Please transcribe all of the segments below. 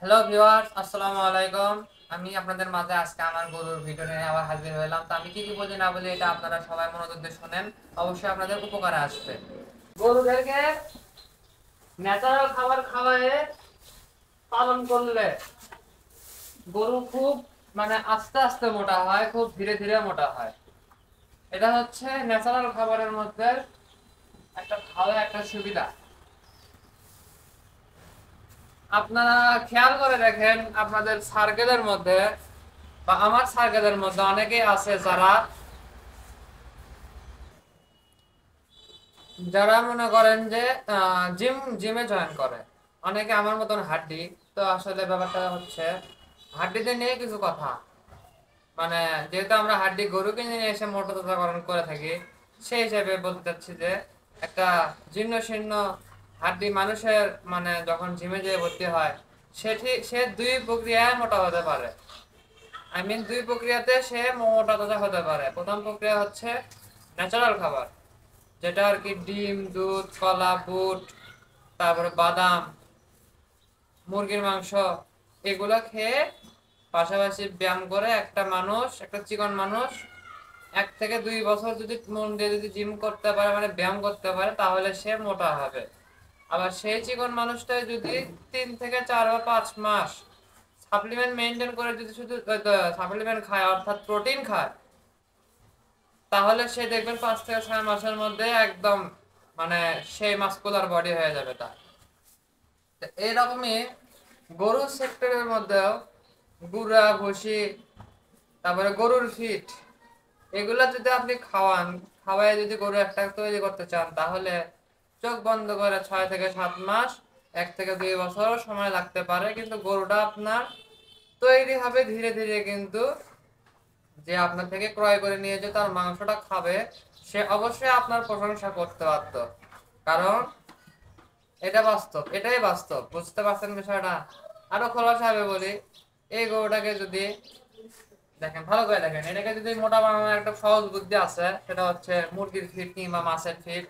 Hello viewers, আসসালামু আলাইকুম। আমি আপনাদের মাঝে আজকে আমার গরুর ভিডিও নিয়ে আবার হাজির হলাম। তো আমি কি কি বলি না বলি এটা আপনারা সবাই মনোযোগ দিয়ে শুনেন, অবশ্যই আপনাদের উপকারে আসবে। গরুদেরকে ন্যাচারাল খাবার খাওয়ায়ে পালন করলে গরু খুব আস্তে আস্তে মোটা হয়, খুব ধীরে ধীরে মোটা হয়। এটা হচ্ছে ন্যাচারাল খাবারের মধ্যে একটা ভালো একটা সুবিধা। আপনারা খেয়াল করে দেখেন, আপনাদের সার্কেলের মধ্যে বা আমার সার্কেলের মধ্যে অনেকেই আছে যারা যারা মনে করেন যে জিমে জয়েন করে। অনেকে আমার মতন হাড্ডি। তো আসলে ব্যাপারটা হচ্ছে হাড্ডিতে নিয়ে কিছু কথা, মানে যেহেতু আমরা হাড্ডি গরু কিনে নিয়ে এসে মোটা তাজাকরণ করে থাকি, সেই হিসেবে বলতে চাচ্ছি যে একটা জীর্ণ শীর্ণ হাড্ডি মানুষের যখন জিমে যেয়ে ভর্তি হয়, সে দুই প্রক্রিয়ায় মোটা হতে পারে। দুই প্রক্রিয়াতে সে মোটা তাজা হতে পারে। প্রথম প্রক্রিয়া হচ্ছে ন্যাচারাল খাবার, যেটা আর কি ডিম, দুধ, কলা, বুট, তারপরে বাদাম, মুরগির মাংস, এগুলো খেয়ে পাশাপাশি ব্যায়াম করে একটা চিকন মানুষ 1 থেকে 2 বছর যদি মন দিয়ে যদি জিম করতে পারে, ব্যায়াম করতে পারে, তাহলে সে মোটা হবে। আবার সেই চিকন মানুষটাই যদি 3 থেকে 4 বা 5 মাস সাপ্লিমেন্ট মেনটেন করে যদি শুধু সাপ্লিমেন্ট খায়, অর্থাৎ প্রোটিন খায়, তাহলে সে দেখবেন 5 থেকে 6 মাসের মধ্যে একদম মানে সেই মাস্কুলার বডি হয়ে যাবে তার। তো এইরকমই গরুর সেক্টরের মধ্যেও গুড়া ভুসি, তারপরে গরুর ফিট, এগুলা যদি আপনি খাওয়ায় যদি গরু একটা তৈরি করতে চান, তাহলে চোখ বন্ধ করে 6 থেকে 7 মাস, 1 থেকে 2 বছর সময় লাগতে পারে, কিন্তু গরুটা আপনার তৈরি হবে ধীরে ধীরে। কিন্তু যে আপনার থেকে ক্রয় করে নিয়ে যে তার মাংসটা খাবে, সে অবশ্যই আপনার প্রশংসা করতে বাধ্য। কারণ এটা বাস্তব, এটাই বাস্তব। বুঝতে পারছেন বিষয়টা? আরো খোলাসাভাবে বলি, এই গরুটাকে যদি দেখেন, ভালো করে দেখেন, এটাকে যদি মোটা বানানোর একটা সহজ বুদ্ধি আছে, সেটা হচ্ছে মুরগির ফিট কিংবা মাছের ফিট।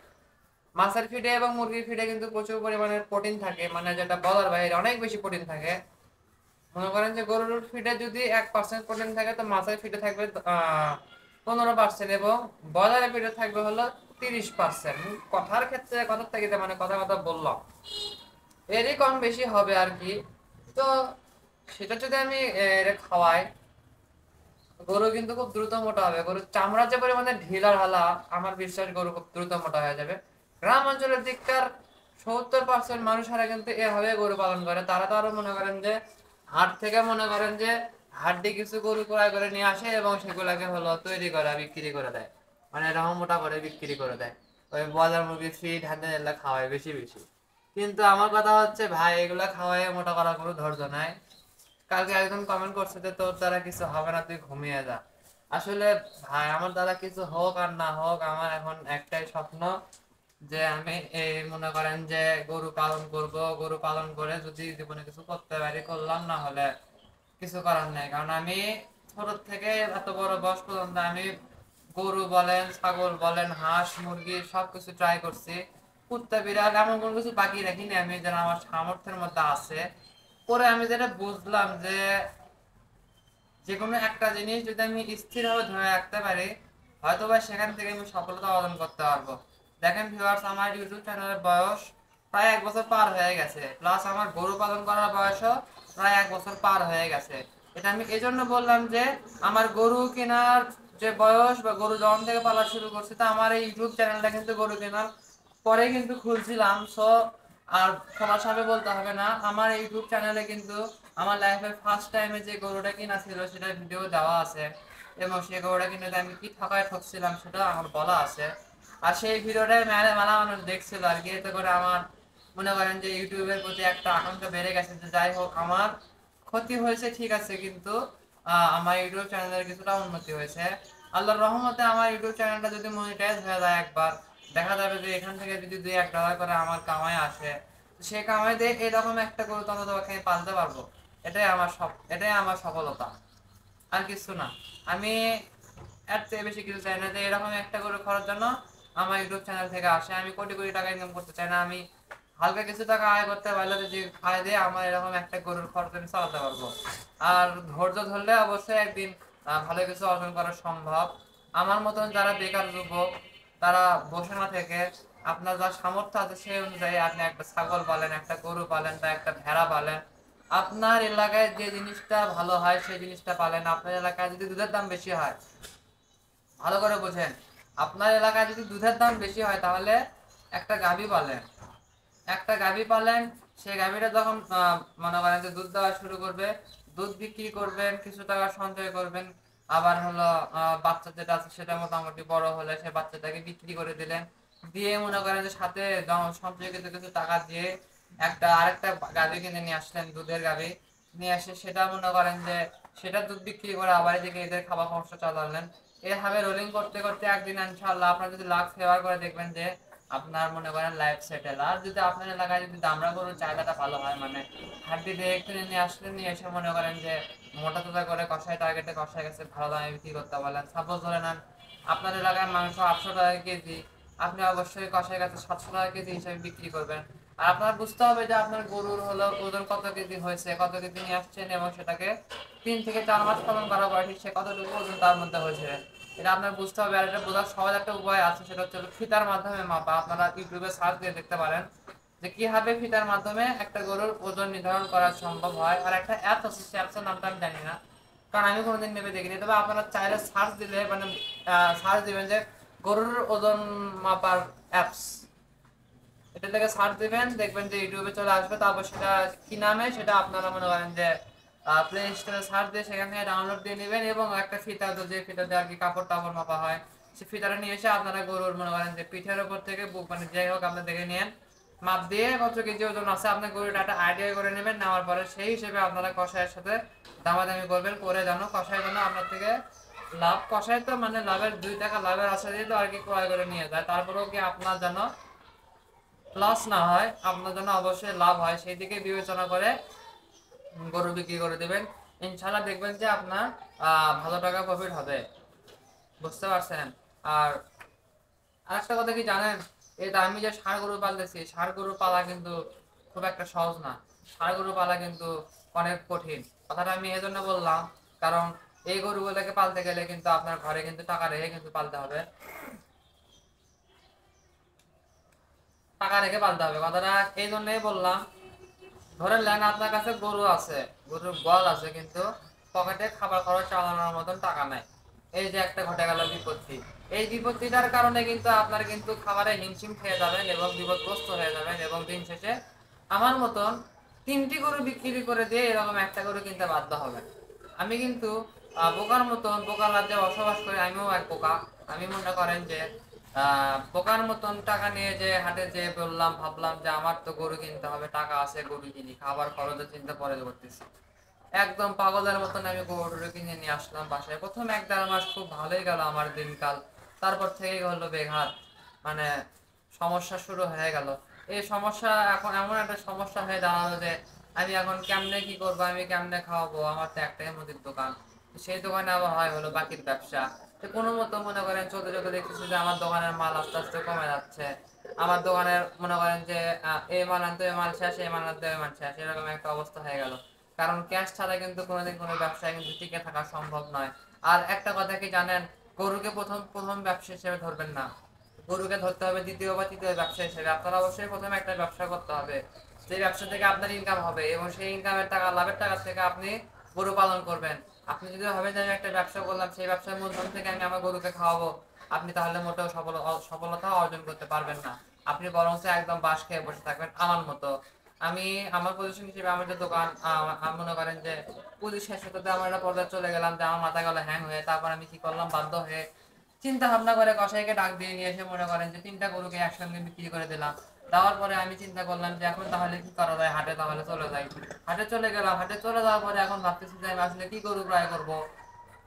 মাছের ফিটে এবং মুরগির ফিটে কিন্তু প্রচুর পরিমাণের প্রোটিন থাকে, যেটা বলার বাইরে অনেক বেশি প্রোটিন থাকে। মনে করেন যে গরুর ফিটে যদি 1% প্রোটিন থাকে, তো মাছের ফিটে থাকবে 15%, এবং ব্রয়লারের ফিটে থাকবে হলো 30%। কথার ক্ষেত্রে কথার থেকে কথা কথা বললাম, এরই কম বেশি হবে আর কি। তো সেটা যদি আমি এটা খাওয়াই, গরু কিন্তু খুব দ্রুত মোটা হবে। গরুর চামড়া যে পরিমাণে ঢিলার হালা, আমার বিশ্বাস গরু খুব দ্রুত মোটা হয়ে যাবে। গ্রাম অঞ্চলের দিককার 70% মানুষেরা কিন্তু এভাবে গরু পালন করে। তারা তো আরো মনে করেন যে হাট থেকে হাড্ডি কিছু গরু ক্রয় করে নিয়ে আসে এবং সেগুলাকে হলো তৈরি করে বিক্রি করে দেয়, এরকম মোটা করে বিক্রি করে দেয়। ওই ব্রয়লার মুরগির ফিট হ্যান্ডেল এগুলা খাওয়ায় বেশি বেশি। কিন্তু আমার কথা হচ্ছে, ভাই, এগুলা খাওয়ায় মোটা করার কোনো ধৈর্য নাই। কালকে একজন কমেন্ট করছে যে তোর দ্বারা কিছু হবে না, তুই ঘুমিয়ে যা। আসলে ভাই, আমার দ্বারা কিছু হোক আর না হোক, আমার এখন একটাই স্বপ্ন, যে আমি এই মনে করেন যে গরু পালন করব। গরু পালন করে যদি জীবনে কিছু করতে পারি করলাম, না হলে কিছু করার নেই। কারণ আমি ছোট থেকে এত বড় বয়স পর্যন্ত আমি গরু বলেন, ছাগল বলেন, হাঁস মুরগি সবকিছু ট্রাই করছি। কুত্তা বিড়াল এমন কোনো কিছু বাকি রাখিনি আমি, যেটা আমার সামর্থ্যের মধ্যে আছে। পরে আমি যেটা বুঝলাম যে যে কোনো একটা জিনিস যদি আমি স্থিরভাবে ধরে রাখতে পারি, হয়তো বা সেখান থেকে আমি সফলতা অর্জন করতে পারবো। দেখেন ভিউয়ার্স, আমার ইউটিউব চ্যানেলের বয়স প্রায় 1 বছর পার হয়ে গেছে, প্লাস আমার গরু পালন করার বয়সও প্রায় 1 বছর পার হয়ে গেছে। এটা আমি এই জন্য বললাম যে আমার গরু কেনার যে বয়স, বা গরু যখন থেকে পালা শুরু করছি, তা আমার এই ইউটিউব চ্যানেলটা কিন্তু গরু কেনার পরে কিন্তু খুলছিলাম। সো আর সরাসরি বলতে হবে না, আমার ইউটিউব চ্যানেলে কিন্তু আমার লাইফের ফার্স্ট টাইমে যে গরুটা কিনা ছিল সেটার ভিডিও দেওয়া আছে, এবং সেই গরুটা কিনে আমি কি ঠকায় ঠকছিলাম সেটা আমার বলা আছে। আর সেই ভিডিওটাই মেলা মেলা মানুষ দেখছিল আর কি। এতে করে আমার মনে করেন যে ইউটিউবের প্রতি একটা আকাঙ্ক্ষা বেড়ে গেছে, যে যাই হোক, আমার ক্ষতি হয়েছে ঠিক আছে, কিন্তু আমার ইউটিউব চ্যানেলের কিছুটা উন্নতি হয়েছে। আল্লাহর রহমতে আমার ইউটিউব চ্যানেলটা যদি মনিটাইজ হয়ে যায় একবার, দেখা যাবে যে এখান থেকে যদি $2-1 করে আমার কামাই আসে, সেই কামাই দিয়ে এরকম একটা গরু তো তোমাকে আমি পালতে পারবো। এটাই আমার সফলতা, আর কিছু না। আমি এর চেয়ে বেশি কিছু চাই না, যে এরকম একটা গরু করার জন্য আমার ইউটিউব চ্যানেল থেকে আসে। আমি কোটি কোটি টাকা ইনকাম করতে চাই না। আমি হালকা কিছু টাকা আয় করতে পারলে যদি আয় দিয়ে আমার এরকম একটা গরুর খরচ আমি চালাতে পারবো। আর ধৈর্য ধরলে অবশ্যই একদিন ভালো কিছু অর্জন করা সম্ভব। আমার মতন যারা বেকার যুবক, তারা বসে না থেকে আপনার যা সামর্থ্য আছে সেই অনুযায়ী আপনি একটা ছাগল পালেন, একটা গরু পালেন বা একটা ভেড়া পালেন। আপনার এলাকায় যে জিনিসটা ভালো হয় সেই জিনিসটা পালেন। আপনার এলাকায় যদি দুধের দাম বেশি হয়, ভালো করে বোঝেন, আপনার এলাকায় যদি দুধের দাম বেশি হয় তাহলে একটা গাভী পালেন। একটা গাভী পালেন, সেই গাভীটা যখন মনে করেন যে দুধ দেওয়া শুরু করবে, দুধ বিক্রি করবেন, কিছু টাকা সঞ্চয় করবেন। আবার হলো বাচ্চা যেটা আছে সেটা মোটামুটি বড় হলে সে বাচ্চাটাকে বিক্রি করে দিলেন, দিয়ে মনে করেন যে সাথে সঞ্চয়কৃত কিছু টাকা দিয়ে আরেকটা গাভী কিনে নিয়ে আসলেন, দুধের গাভী নিয়ে আসে, সেটা মনে করেন যে সেটা দুধ বিক্রি করে আবার এদিকে এদের খাবার খরচ চালালেন। এভাবে রোলিং করতে করতে একদিন ইনশাআল্লাহ আপনার যদি লাখ ফেভার করে, দেখবেন যে আপনার মনে করেন লাইফ সেটেল। আর যদি আপনার এলাকায় যদি দামড়া গরুর চাহিদাটা ভালো হয়, মানে হাড্ডি দিয়ে কিনে নিয়ে আসলে, নিয়ে এসে মনে করেন যে মোটা তাজা করে কষাই টার্গেটে কষাই গেছে ভালো দামে বিক্রি করতে পারলেন। সাপোজ ধরে নেন আপনার এলাকায় মাংস 800 টাকা কেজি, আপনি অবশ্যই কষাই গেছে 700 টাকা কেজি হিসেবে বিক্রি করবেন। আর আপনার বুঝতে হবে যে আপনার গরুর হলো ওজন কত কেজি হয়েছে, কত কেজি নিয়ে আসছেন, এবং সেটাকে 3 থেকে 4 মাস পালন করা পরে ঠিক সে কতটুকু ওজন তার মধ্যে হয়েছে এটা আপনার বুঝতে হবে। আর এটা বোঝার সহজ একটা উপায় আছে, সেটা হচ্ছে ফিতার মাধ্যমে মাপা। আপনারা ইউটিউবে সার্চ দিয়ে দেখতে পারেন যে কিভাবে ফিতার মাধ্যমে একটা গরুর ওজন নির্ধারণ করা সম্ভব হয়। আর একটা অ্যাপ আছে, সেই অ্যাপসের নামটা আমি জানি না, কারণ আমি কোনোদিন ভেবে দেখিনি। তবে আপনারা চাইলে সার্চ দিলে, মানে সার্চ দিবেন যে গরুর ওজন মাপার অ্যাপস, এটা থেকে সার্চ দিবেন, দেখবেন যে ইউটিউবে চলে আসবে। তারপর সেটা কি নামে সেটা আপনারা মনে করেন যে প্লে স্টোরে সার্চ দিয়ে সেখান থেকে ডাউনলোড দিয়ে নেবেন, এবং একটা ফিতা, তো যে ফিতা দিয়ে আর কি কাপড় টাপড় মাপা হয়, সেই ফিতাটা নিয়ে এসে আপনারা গরুর মনে করেন যে পিঠের উপর থেকে বুক, মানে যাই হোক আপনি দেখে নিন, মাপ দিয়ে কত কেজি ওজন আছে আপনার গরুটা একটা আইডিয়া করে নেবেন। নেওয়ার পরে সেই হিসেবে আপনারা কষাইয়ের সাথে দামাদামি করবেন, করে জানো কষাই যেন আপনার থেকে লাভ, কষাই তো মানে লাভের 2 টাকা লাভের আশা দিয়ে তো আর কি ক্রয় করে নিয়ে যায়, তারপরেও কি আপনার যেন লস না হয়, আপনার জন্য অবশ্যই লাভ হয়, সেই দিকে বিবেচনা করে গরু বিক্রি করে দিবেন। ইনশাল্লাহ দেখবেন যে আপনার ভালো টাকা প্রফিট হবে। বুঝতে পারছেন? আর আরেকটা কথা কি জানেন, এই যে আমি যে ষাঁড় গরু পালতেছি, ষাঁড় গরু পালা কিন্তু খুব একটা সহজ না। ষাঁড় গরু পালা কিন্তু অনেক কঠিন। কথাটা আমি এই জন্য বললাম, কারণ এই গরুগুলোকে পালতে গেলে কিন্তু আপনার ঘরে কিন্তু টাকা রেখে কিন্তু পালতে হবে, টাকা রেখে পালতে হবে। কথাটা এই জন্যই বললাম। ধরেন নেন আপনার কাছে গরু আছে, গরুর গোয়াল আছে, কিন্তু পকেটে খাবার খরচ চালানোর মতন টাকা নাই। এই যে একটা ঘটে গেল বিপত্তি, এই বিপত্তিটার কারণে কিন্তু আপনার কিন্তু খাবারে হিমশিম খেয়ে যাবেন এবং বিপদগ্রস্ত হয়ে যাবেন, এবং দিন শেষে আমার মতন 3টি গরু বিক্রি করে দিয়ে এরকম একটা গরু কিনতে বাধ্য হবেন। আমি কিন্তু বোকার মতন, বোকার রাজ্যে বসবাস করে আমিও এক বোকা। আমি মনে করেন যে বোকার মতন টাকা নিয়ে যে হাটে যে বললাম, ভাবলাম যে আমার তো গরু কিনতে হবে, টাকা আছে গরু কিনি, খাবার খরচের চিন্তা পরে করতেছি। একদম পাগলের মতন আমি গরু কিনে নিয়ে আসলাম বাসায়। প্রথম 1-1.5 মাস খুব ভালোই গেল আমার দিনকাল। তারপর থেকে হলো বেঘাত, মানে সমস্যা শুরু হয়ে গেল। এই সমস্যা এখন এমন একটা সমস্যা হয়ে দাঁড়ালো যে আমি এখন কেমনে কি করবো, আমি কেমনে খাওয়াবো, আমার তো একটাই মুদির দোকান। সেই দোকানে আবার হয় হলো বাকির ব্যবসা। তো কোনো মতো মনে করেন চলতে চলতে দেখতেছি যে আমার দোকানের মাল আস্তে আস্তে কমে যাচ্ছে। আমার দোকানের মনে করেন যে এই মাল আনতে ওই মাল শেষ, এই মাল আনতে ওই মাল শেষ, এরকম একটা অবস্থা হয়ে গেল। কারণ ক্যাশ ছাড়া কিন্তু কোনোদিন কোনো ব্যবসায় কিন্তু টিকে থাকা সম্ভব নয়। আর একটা কথা কি জানেন, গরুকে প্রথম প্রথম ব্যবসা হিসেবে ধরবেন না, গরুকে ধরতে হবে দ্বিতীয় বা তৃতীয় ব্যবসা হিসেবে। আপনার অবশ্যই প্রথমে একটা ব্যবসা করতে হবে, যে ব্যবসা থেকে আপনার ইনকাম হবে, এবং সেই ইনকামের টাকা, লাভের টাকা থেকে আপনি গরু পালন করবেন। আপনি যদি ভাবেন যে আমি একটা ব্যবসা করলাম, সেই ব্যবসার মূলধন থেকে আমি আমার গরুকে খাওয়াবো, আপনি তাহলে মোটেও সফলতা অর্জন করতে পারবেন না। আপনি বরঞ্চ একদম বাঁশ খেয়ে বসে থাকবেন আমার মতো। আমি আমার পজিশন হিসেবে আমার যে দোকান, মনে করেন যে পুলিশ শেষ হতে আমার একটা পর্যায়ে চলে গেলাম যে আমার মাথা গেল হ্যাং হয়ে। তারপর আমি কি করলাম, বাধ্য হয়ে চিন্তা ভাবনা করে কসাইকে ডাক দিয়ে নিয়ে এসে মনে করেন যে 3টা গরুকে একসঙ্গে বিক্রি করে দিলাম। দেওয়ার পরে আমি চিন্তা করলাম যে এখন তাহলে কি করা যায়, হাটে তাহলে চলে যাই। হাটে চলে গেলাম, হাটে চলে যাওয়ার পরে এখন ভাবতেছি যে আমি আসলে কি গরু ক্রয় করবো।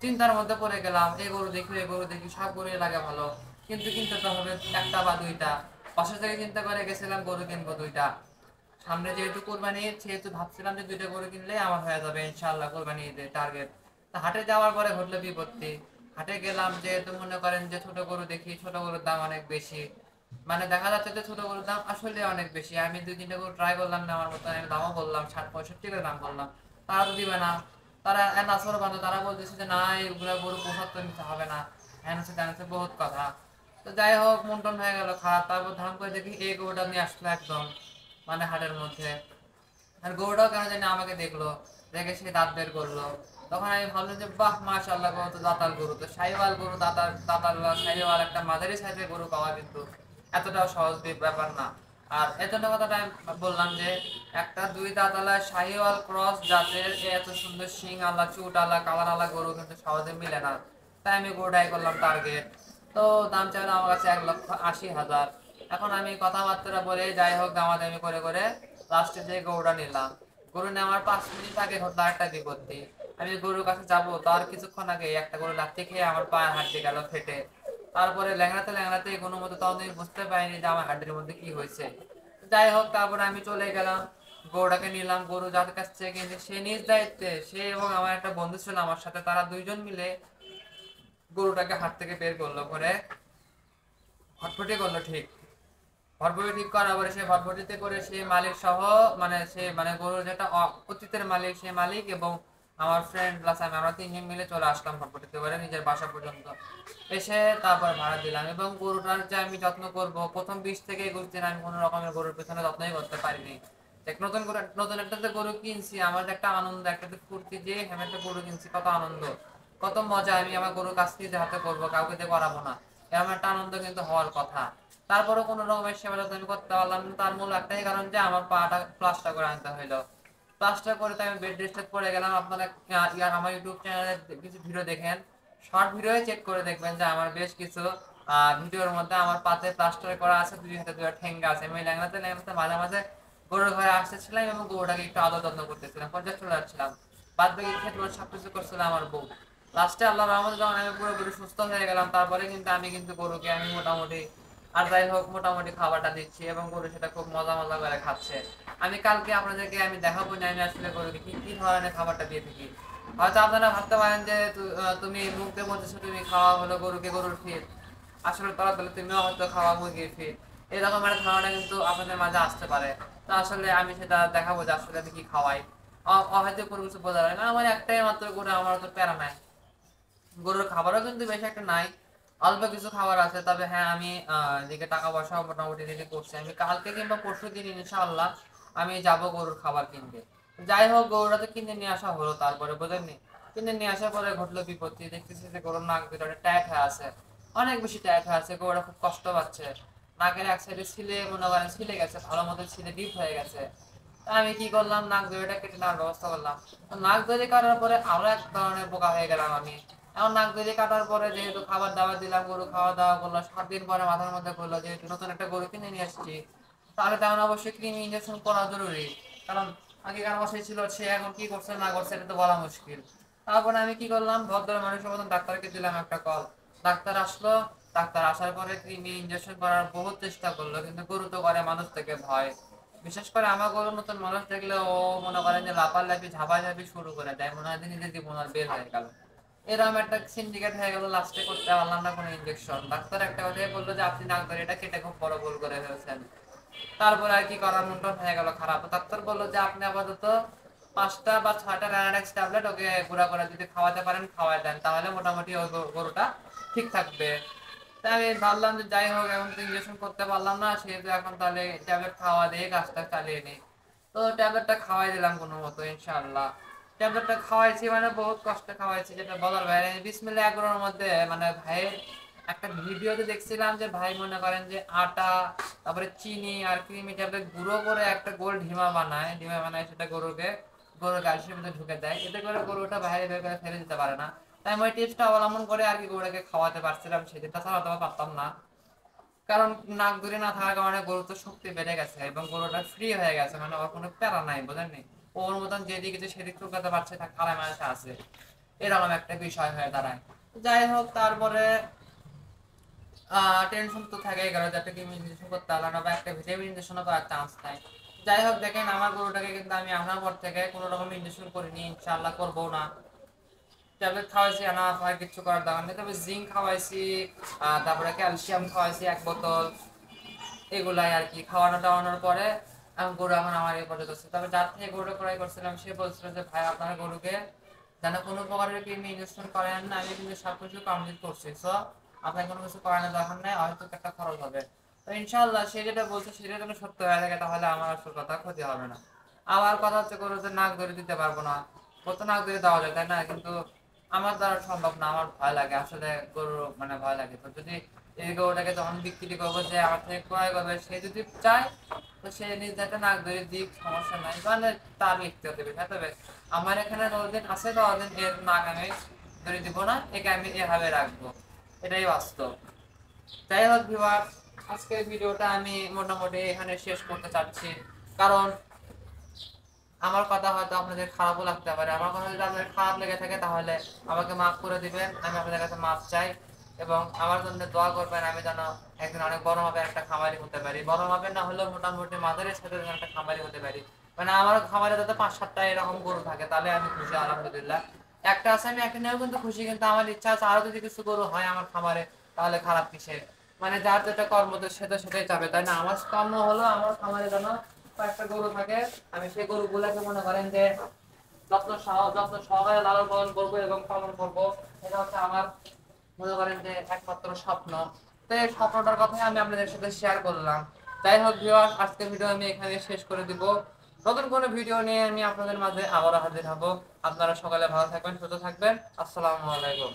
চিন্তার মধ্যে পড়ে গেলাম, এই গরু দেখি এই গরু দেখি, সব গরুই লাগে ভালো, কিন্তু কিনতে তো হবে একটা বা দুইটা। পাশে থেকে চিন্তা করে গেছিলাম গরু কিনবো 2টা। সামনে যেহেতু কোরবানি ঈদ, সেহেতু ভাবছিলাম যে 2টা গরু কিনলে আমার হয়ে যাবে ইনশাআল্লাহ কোরবানি ঈদের টার্গেট। তা হাটে যাওয়ার পরে ঘটলো বিপত্তি। হাটে গেলাম, যেহেতু মনে করেন যে ছোট গরু দেখি, ছোট গরুর দাম অনেক বেশি। মানে দেখা যাচ্ছে যে ছোট গরুর দাম আসলে অনেক বেশি। আমি 2-3টা গরু ট্রাই করলাম নেওয়ার মতো, আমি দামও বললাম 60-65 করে দাম বললাম, তারা তো দিবে না। তারা নাসর বান্ধব, তারা বলতেছে যে না এগুলা গরু পোষার তো নিতে হবে না, হ্যাঁ জানছে বহুত কথা। তো যাই হোক মন টন হয়ে গেল খারাপ। তারপর ধাম করে দেখি এই গরুটা নিয়ে আসলো একদম মানে হাটের মধ্যে। আর গরুটাও কেন জানি আমাকে দেখলো, দেখে সে দাঁত বের করলো। তখন আমি ভাবলাম যে বাহ মাশাআল্লাহ, গরু তো দাতাল গরু, তো শাহিওয়াল গরু, দাতাল দাতাল বা শাহিওয়াল একটা মাঝারি সাইজের গরু পাওয়া কিন্তু এতটাও সহজ ব্যাপার না। আর এজন্য কথাটা আমি বললাম যে একটা 2 দাঁতালা শাহিওয়াল ক্রস জাতের এত সুন্দর শিং আলা চুট আলা কালার আলা গরু কিন্তু সহজে মিলে না। তাই আমি গরুটাই করলাম টার্গেট। তো দাম চাইলো আমার কাছে 1,80,000। এখন আমি কথাবার্তা বলে যাই হোক দামাদামি করে করে লাস্টে যে গরুটা নিলাম। গরু নেওয়ার 5 মিনিট আগে ঘটলো একটা বিপত্তি। আমি গরুর কাছে যাবো তার কিছুক্ষণ আগে একটা গরু লাথি খেয়ে আমার পায়ের হাড্ডি গেল ফেটে। তারপরে ল্যাংড়াতে ল্যাংড়াতে কোনো মতো তখন আমি বুঝতে পারিনি যে আমার হাড্ডির মধ্যে কি হয়েছে। যাই হোক তারপরে আমি চলে গেলাম, গরুটাকে নিলাম। গরু যার কাছ থেকে কিনছি সে নিজ দায়িত্বে, সে এবং আমার একটা বন্ধু ছিল আমার সাথে, তারা দুইজন মিলে গরুটাকে হাত থেকে বের করলো করে ফটফটি করলো ঠিক। ভটভটি ঠিক করার পরে সে ভটভটিতে করে সে মালিক সহ, মানে সে মানে গরুর যেটা অতীতের মালিক, সে মালিক এবং আমার ফ্রেন্ড প্লাস আমি, আমরা 3জন মিলে চলে আসলাম ভটভটিতে করে নিজের বাসা পর্যন্ত। এসে তারপর ভাড়া দিলাম। এবং গরুটার যে আমি যত্ন করব প্রথম 20 থেকে 21 দিন আমি কোনো রকমের গরুর পেছনে যত্নই করতে পারিনি। দেখ নতুন করে নতুন একটা যে গরু কিনছি, আমার যে একটা আনন্দ, একটা যে ফুর্তি, যে আমি একটা গরু কিনছি কত আনন্দ, কত মজা, আমি আমার গরুর কাছ থেকে হাতে করবো, কাউকে দিয়ে করাবো না, এরকম একটা আনন্দ কিন্তু হওয়ার কথা। তারপরে কোনো রকমের সেবা যত্ন আমি করতে পারলাম না। তার মূল একটাই কারণ যে আমার পাটা প্লাস্টার করে আনতে হইলো। প্লাস্টার করে তো আমি বেড রেস্টে পড়ে গেলাম। আপনারা আমার ইউটিউব চ্যানেলে কিছু ভিডিও দেখেন, শর্ট ভিডিও চেক করে দেখবেন যে আমার বেশ কিছু ভিডিওর মধ্যে আমার পাতে প্লাস্টার করা আছে, 2 হাতে 2টা ঠেঙ্গা আছে। আমি ল্যাংড়াতে ল্যাংড়াতে মাঝে মাঝে গরুর ঘরে আসতেছিলাম এবং গরুটাকে একটু আদর যত্ন করতেছিলাম, পর্যায়ে চলে যাচ্ছিলাম। বাদ বাকি ক্ষেত্রে সবকিছু করছিল আমার বউ। লাস্টে আল্লাহ রহমতে যখন আমি পুরোপুরি সুস্থ হয়ে গেলাম, তারপরে কিন্তু গরুকে আমি মোটামুটি আর যাই হোক মোটামুটি খাবারটা দিচ্ছি এবং গরু সেটা খুব মজা মজা করে খাচ্ছে। আমি কালকে আপনাদেরকে আমি দেখাবো যে আমি আসলে গরুকে কি কি ধরনের খাবারটা দিয়ে থাকি। হয়তো আপনারা ভাবতে পারেন যে তুমি মুখে বলতেছো তুমি খাওয়া হলো গরুকে গরুর ফিড, আসলে তারা তাহলে তুমিও হয়তো খাওয়া মুরগির ফিড, এরকম একটা ধারণা কিন্তু আপনাদের মাঝে আসতে পারে। তো আসলে আমি সেটা দেখাবো যে আসলে আমি কি খাওয়াই। হয়তো কোনো কিছু বোঝা যায় না, আমার একটাই মাত্র গরু, আমার তো প্যারা নাই। গরুর খাবারও কিন্তু বেশি একটা নাই, অল্প কিছু খাবার আছে। তবে হ্যাঁ আমি এদিকে টাকা পয়সা মোটামুটি রেডি করছি, আমি কালকে কিংবা পরশু দিন ইনশাআল্লাহ আমি যাব গরুর খাবার কিনতে। যাই হোক গরুটা তো কিনে নিয়ে আসা হলো, তারপরে বোঝেননি কিনে নিয়ে আসার পরে ঘটলো বিপত্তি। দেখতেছি যে গরুর নাক দুটো টাইট হয়ে আছে, অনেক বেশি টাইট হয়ে আছে। গরুটা খুব কষ্ট পাচ্ছে, নাকের এক সাইডে ছিলে মনে করেন ছিলে গেছে, ভালো মতো ছিলে ডিপ হয়ে গেছে। তা আমি কি করলাম, নাক দড়িটা কেটে নেওয়ার ব্যবস্থা করলাম। তো নাক দড়ি কাটার পরে আরো এক ধরনের বোকা হয়ে গেলাম আমি। এখন নাক দড়ি কাটার পরে যেহেতু খাবার দাবার দিলাম, গরু খাওয়া দাওয়া করলো, 7 দিন পরে মাথার মধ্যে করলো যেহেতু নতুন একটা গরু কিনে নিয়ে আসছি, তাহলে তেমন অবশ্যই কৃমি ইঞ্জেকশন করা জরুরি। কারণ আগেকার বছর ছিল, সে এখন কি করছে না করছে এটা তো বলা মুশকিল। তারপরে আমি কি করলাম, ভদ্র মানুষের মতন ডাক্তারকে দিলাম একটা কল। ডাক্তার আসলো, ডাক্তার আসার পরে কৃমি ইঞ্জেকশন করার বহুত চেষ্টা করলো, কিন্তু গরু তো করে মানুষ থেকে ভয়। বিশেষ করে আমার গরুর নতুন মানুষ দেখলে ও মনে করেন যে লাফালাফি ঝাপাঝাপি শুরু করে দেয়, মনে হয় নিজের জীবন আর বের হয়ে গেল। এরকম একটা সিন্ডিকেট হয়ে গেল, লাস্টে করতে পারলাম না কোনো ইনজেকশন। ডাক্তার একটা কথাই বললো যে আপনি নাক ধরে এটা কেটে খুব বড় ভুল করে ফেলছেন। তারপরে আর কি করার, মন টন হয়ে গেল খারাপ। ডাক্তার বললো যে আপনি আপাতত 5টা বা 6টা র্যানাডেক্স ট্যাবলেট ওকে গুঁড়া করে যদি খাওয়াতে পারেন খাওয়াই দেন, তাহলে মোটামুটি ওই গরুটা ঠিক থাকবে। তাই আমি ভাবলাম যে যাই হোক এখন তো ইনজেকশন করতে পারলাম না, সেহেতু এখন তাহলে ট্যাবলেট খাওয়া দিয়ে কাজটা চালিয়ে নিই। তো ট্যাবলেটটা খাওয়াই দিলাম কোনো মতো ইনশাআল্লাহ। ট্যাবলেটটা খাওয়াইছি মানে বহুত কষ্টে খাওয়াইছি, যেটা বলার বাইরে। বিসমিল্লাহ এগারোর মধ্যে মানে ভাইয়ের একটা ভিডিওতে দেখছিলাম যে ভাই মনে করেন যে আটা, তারপরে চিনি আর ক্রিমি ট্যাবলেট গুঁড়ো করে একটা গোল ঢিমা বানায় সেটা গরুর গাছের মধ্যে ঢুকে দেয়, এতে করে গরুটা বাইরে বের করে ফেলে দিতে পারে না। তাই আমি ওই টিপসটা অবলম্বন করে আর কি গরুটাকে খাওয়াতে পারছিলাম সেদিন, তাছাড়া হয়তো বা পারতাম না। কারণ নাক দূরে না থাকার কারণে গরুর তো শক্তি বেড়ে গেছে এবং গরুটা ফ্রি হয়ে গেছে, মানে ওর কোনো প্যারা নাই, বোঝেননি। ওর মতন যেদিকে যে সেদিক চুকাতে পারছে তা খারাপ মানুষ আছে, এরকম একটা বিষয় হয়ে দাঁড়ায়। যাই হোক তারপরে টেনশন তো থাকেই গেল, যাতে কি ইনজেকশন করতে পারলাম না বা একটা ভিটামিন ইনজেকশনও করার চান্স নাই। যাই হোক দেখেন আমার গরুটাকে কিন্তু আমি আসার পর থেকে কোনো রকম ইনজেকশন করিনি, ইনশাআল্লাহ করবো না। ট্যাবলেট খাওয়াইছি, না আর কিছু করার দরকার নেই। তবে জিঙ্ক খাওয়াইছি, তারপরে ক্যালসিয়াম খাওয়াইছি 1 বোতল, এগুলাই আর কি। খাওয়ানো টাওয়ানোর পরে গরু এখন আমার এই পর্যন্ত আছে। তবে যার থেকে গরু ক্রয় করছিলাম সে বলছিল যে ভাই আপনার গরুকে যেন কোনো প্রকারের কৃমি ইনজেকশন করেন না, আমি কিন্তু সবকিছু কমপ্লিট করছি, সো আপনার কোনো কিছু করানোর দরকার নেই, হয়তো একটা খরচ হবে। তো ইনশাল্লাহ সে যেটা বলছে সেটা যেন সত্য হয়ে থাকে, তাহলে আমার আসল কথা ক্ষতি হবে না। আবার কথা হচ্ছে গরু যে নাক ধরে দিতে পারবো না, ও তো নাক ধরে দেওয়া যায় তাই না, কিন্তু আমার দ্বারা সম্ভব না, আমার ভয় লাগে আসলে গরু মানে ভয় লাগে। তো যদি এই গরুটাকে যখন বিক্রি করবো, যে আমার থেকে ক্রয় করবে সে যদি চায় তো সে নিজ দায়িত্বে নাক ধরে দিক, সমস্যা নাই, মানে তার ব্যক্তিগত বিষয়। তবে আমার এখানে যতদিন আছে ততদিন এর নাক আমি ধরে দিব না, একে আমি এভাবে রাখবো, এটাই বাস্তব। যাই হোক ভিউয়ার, আজকের ভিডিওটা আমি মোটামুটি এখানে শেষ করতে চাচ্ছি, কারণ আমার কথা হয়তো আপনাদের খারাপও লাগতে পারে। আমার কথা যদি আপনাদের খারাপ লেগে থাকে তাহলে আমাকে মাফ করে দিবেন, আমি আপনাদের কাছে মাফ চাই। এবং আমার জন্য দোয়া করবেন, আমি যেন একদিন অনেক বড় মাপের একটা খামারি হতে পারি, বড় মাপের না হলেও মোটামুটি মাদারের সাথে যেন একটা খামারি হতে পারি। মানে আমার খামারে যাতে 5-7টা এরকম গরু থাকে তাহলে আমি খুশি, আলহামদুলিল্লাহ। একটা আছে আমি একটা নিয়েও কিন্তু খুশি, কিন্তু আমার ইচ্ছা আছে আরো যদি কিছু গরু হয় আমার খামারে, তাহলে খারাপ কিসে। মানে যার যেটা কর্ম তো সে তো সেটাই চাবে তাই না। আমার কর্ম হলো আমার খামারে যেন কয়েকটা গরু থাকে, আমি সেই গরুগুলাকে মনে করেন যে যত্ন সহকারে লালন পালন করবো এবং পালন করবো, এটা হচ্ছে আমার মনে করেন যে একমাত্র স্বপ্ন। তো এই স্বপ্নটার কথাই আমি আপনাদের সাথে শেয়ার করলাম। যাই হোক ভিউয়ার্স, আজকের ভিডিও আমি এখানে শেষ করে দিব। নতুন কোনো ভিডিও নিয়ে আমি আপনাদের মাঝে আবারও হাজির হব। আপনারা সকালে ভালো থাকবেন, সুস্থ থাকবেন। আসসালামু আলাইকুম।